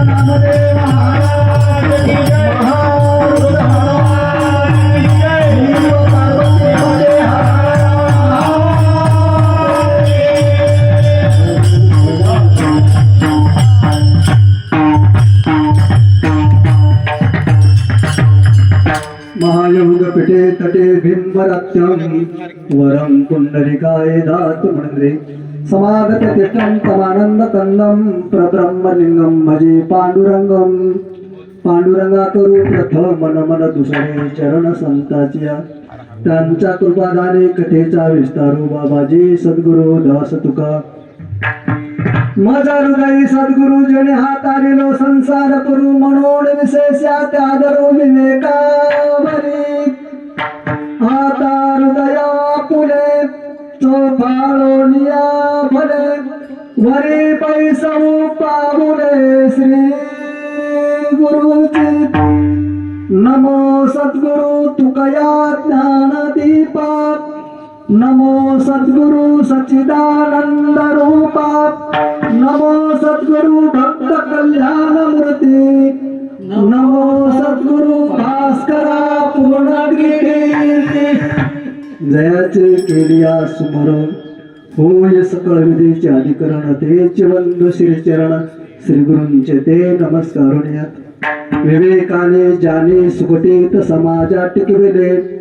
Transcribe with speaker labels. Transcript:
Speaker 1: नामदेव महाराज की जय महारुद्र महाराज की जय शिव पार्वती हरे महायोग पिटे तटे बिंबरत्यं वरं पुंडरीकाय धातु मंद्रे समागत तिष्ठं तमानंद कंदं प्रब्रह्मलिंगं भजे पांडुरंगं पांडुरंगा करू प्रथम मन दुसरे चरण संताचिया त्यांच्या कृपादाने कथेचा विस्तारू बाबाजी सद्गुरु दास तुका माझा हृदय सद्गुरु जने हातारिलो संसार करू म्हणून विशेषा त्यादरो विवेकावरी आता हृदया पुले चोफाळो निया भले वरी पैसवू पामुले श्री गुरुजी नमो सद्गुरु तुकया ज्ञान दीपा नमो सद्गुरु सच्चिदानंद रूपा नमो सद्गुरु भक्त कल्याण मूर्ती नमो सद्गुरु भास्करा पूर्णगिरी जयाचे केलिया सुमरण होय सकळ विधीचे अधिकरण तेच वंद श्रीचरण श्री गुरूंचे ते नमस्कारुण्यात विवेकाने जाने सुकटीत समाजा टिकविले